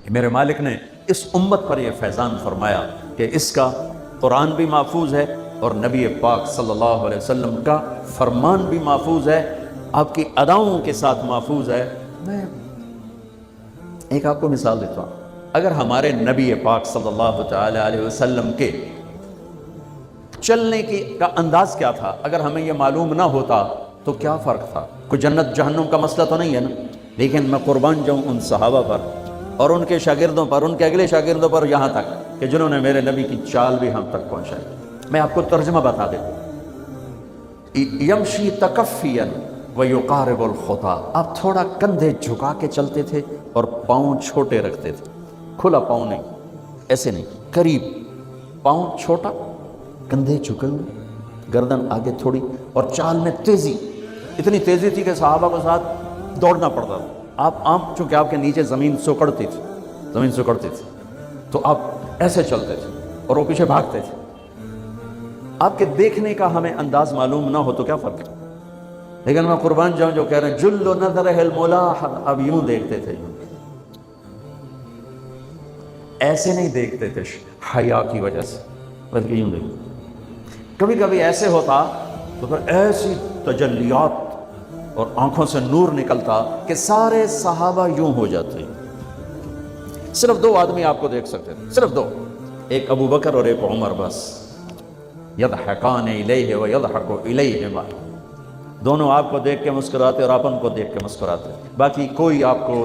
کہ میرے مالک نے اس امت پر یہ فیضان فرمایا کہ اس کا قرآن بھی محفوظ ہے اور نبی پاک صلی اللہ علیہ وسلم کا فرمان بھی محفوظ ہے، آپ کی اداؤں کے ساتھ محفوظ ہے۔ میں ایک آپ کو مثال دیتا ہوں، اگر ہمارے نبی پاک صلی اللہ تعالی علیہ وسلم کے چلنے کا انداز کیا تھا، اگر ہمیں یہ معلوم نہ ہوتا تو کیا فرق تھا؟ کوئی جنت جہنم کا مسئلہ تو نہیں ہے نا، لیکن میں قربان جاؤں ان صحابہ پر اور ان کے شاگردوں پر، ان کے اگلے شاگردوں پر، یہاں تک کہ جنہوں نے میرے نبی کی چال بھی ہم تک پہنچائی۔ میں آپ کو ترجمہ بتا دیتا، یمشی تکفیا ویقارب الخطا، آپ تھوڑا کندھے جھکا کے چلتے تھے اور پاؤں چھوٹے رکھتے تھے، کھلا پاؤں نہیں، ایسے نہیں، قریب، پاؤں چھوٹا، کندھے جھکے ہوئے، گردن آگے تھوڑی، اور چال میں تیزی، اتنی تیزی تھی کہ صحابہ کو ساتھ دوڑنا پڑتا تھا۔ آپ چونکہ آپ کے نیچے زمین سکڑتی تھی تو آپ ایسے چلتے تھے اور وہ پیچھے بھاگتے تھے۔ آپ کے دیکھنے کا ہمیں انداز معلوم نہ ہو تو کیا فرق ہے، لیکن میں قربان جاؤں جو کہہ رہے ہیں جل نظرہ الملاحظ، اب یوں دیکھتے تھے، ایسے نہیں دیکھتے تھے حیا کی وجہ سے، بلکہ یوں دیکھتے۔ کبھی کبھی ایسے ہوتا تو پھر ایسی تجلیات اور آنکھوں سے نور نکلتا کہ سارے صحابہ یوں ہو جاتے۔ صرف دو آدمی آپ کو دیکھ سکتے تھے، صرف دو، ایک ابو بکر اور ایک عمر، بس یضحکان الیہ ویضحک الیہما، دونوں آپ کو دیکھ کے مسکراتے اور آپ ان کو دیکھ کے مسکراتے، باقی کوئی آپ کو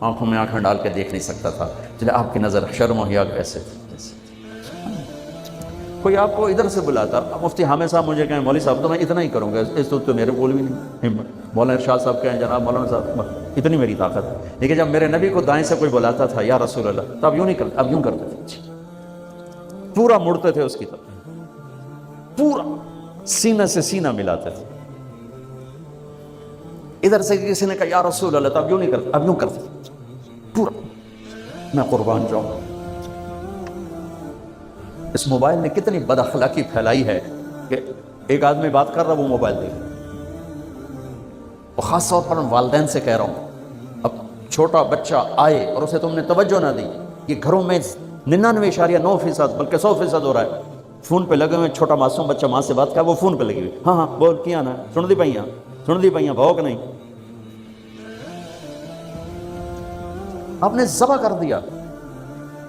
آنکھوں میں آنکھیں ڈال کے دیکھ نہیں سکتا تھا، چلے آپ کی نظر شرم و حیا ایسے تھی۔ کوئی آپ کو ادھر سے بلاتا، مفتی حامد صاحب مجھے کہیں مولوی صاحب تو میں اتنا ہی کروں گا، اس تو میرے بول بھی نہیں، مولانا ارشاد صاحب کہیں جناب مولانا صاحب اتنی میری طاقت ہے، لیکن جب میرے نبی کو دائیں سے کوئی بلاتا تھا یا رسول اللہ، تو اب یوں نہیں کرتے، اب یوں کرتے تھے، پورا مڑتے تھے اس کی طرف، پورا سینہ سے سینہ ملاتے تھے۔ ادھر سے کسی نے کہا یا رسول اللہ، تو اب یوں نہیں کرتے، اب یوں کرتے تھے پورا۔ میں قربان جاؤں، اس موبائل نے کتنی بد اخلاقی پھیلائی ہے کہ ایک آدمی بات کر رہا وہ موبائل دیکھ، اور خاص طور پر والدین سے کہہ رہا ہوں، اب چھوٹا بچہ آئے اور اسے تم نے توجہ نہ دی، یہ گھروں میں 99.9% بلکہ 100% ہو رہا ہے، فون پہ لگے ہوئے، چھوٹا معصوم بچہ ماں سے بات کر، وہ فون پہ لگی ہوئی، ہاں ہاں بول کیا نا، سن دی پئیاں بھوک نہیں، آپ نے ذبح کر دیا۔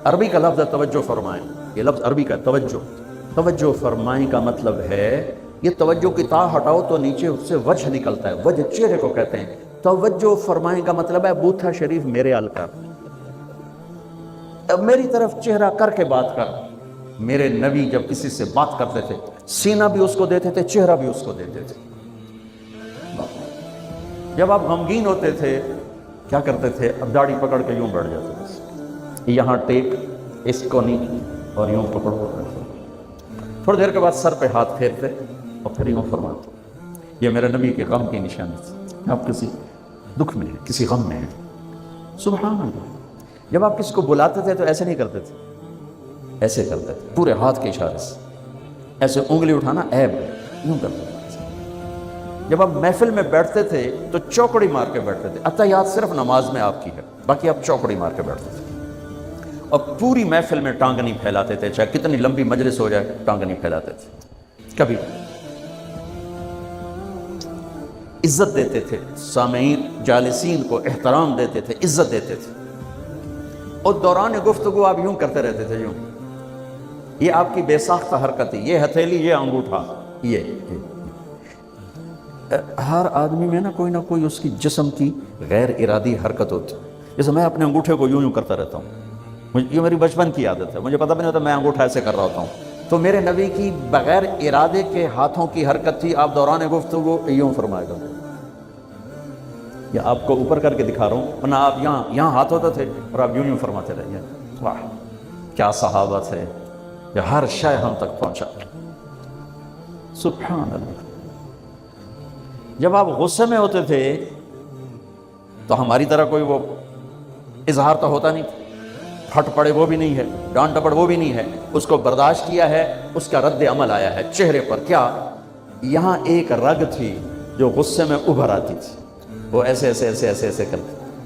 عربی کا لفظ ہے توجہ فرمائیں، یہ لفظ عربی کا توجہ فرمائیں کا مطلب ہے، یہ توجہ کی تا ہٹاؤ تو نیچے اس سے وجہ نکلتا ہے، وجہ چہرے کو کہتے ہیں۔ توجہ فرمائیں کا مطلب ہے بوتھا شریف میرے حال کر، اب میری طرف چہرہ کر کے بات کر۔ میرے نبی جب کسی سے بات کرتے تھے سینہ بھی اس کو دیتے تھے، چہرہ بھی اس کو دیتے تھے۔ جب آپ غمگین ہوتے تھے کیا کرتے تھے؟ اب داڑھی پکڑ کے یوں بیٹھ جاتے تھے، یہاں ٹیک، اس کو نہیں، اور یوں پکڑو، تھوڑی دیر کے بعد سر پہ ہاتھ پھیرتے اور پھر یوں فرماتے۔ یہ میرے نبی کے غم کی نشانی تھی، آپ کسی دکھ میں ہیں، کسی غم میں ہیں، سبحان اللہ۔ جب آپ کسی کو بلاتے تھے تو ایسے نہیں کرتے تھے، ایسے کرتے تھے، پورے ہاتھ کے اشارے سے، ایسے انگلی اٹھانا عیب ہے، یوں کرتے تھے۔ جب آپ محفل میں بیٹھتے تھے تو چوکڑی مار کے بیٹھتے تھے، اتحیات صرف نماز میں آپ کی ہے، باقی آپ چوکڑی مار کے بیٹھتے تھے، اور پوری محفل میں ٹانگ نہیں پھیلاتے تھے، چاہے کتنی لمبی مجلس ہو جائے ٹانگ نہیں پھیلاتے تھے کبھی۔ عزت دیتے تھے، سامعین جالسین کو احترام دیتے تھے، عزت دیتے تھے، اور دوران گفتگو آپ یوں کرتے رہتے تھے، یوں۔ یہ آپ کی بے ساختہ حرکت تھی، یہ ہتھیلی، یہ انگوٹھا، یہ ہر آدمی میں نا کوئی اس کی جسم کی غیر ارادی حرکت ہوتی ہے۔ جیسے میں اپنے انگوٹھے کو یوں کرتا رہتا ہوں، یہ میری بچپن کی عادت ہے، مجھے پتہ بھی نہیں ہوتا میں انگوٹھا ایسے کر رہا ہوتا ہوں، تو میرے نبی کی بغیر ارادے کے ہاتھوں کی حرکت تھی، آپ دوران گفتگو یوں فرمائے گا۔ یا آپ کو اوپر کر کے دکھا رہا ہوں، ورنہ آپ یہاں ہاتھ ہوتا تھے اور آپ یوں فرماتے رہیے۔ واہ کیا صحابہ تھے، یہ ہر شے ہم تک پہنچا، سبحان اللہ۔ جب آپ غصے میں ہوتے تھے تو ہماری طرح کوئی وہ اظہار تو ہوتا نہیں، پھٹ پڑے وہ بھی نہیں ہے، ڈانٹ ڈپٹ وہ بھی نہیں ہے، اس کو برداشت کیا ہے، اس کا رد عمل آیا ہے چہرے پر۔ کیا؟ یہاں ایک رگ تھی جو غصے میں ابھر آتی تھی، وہ ایسے ایسے ایسے ایسے ایسے کرتے،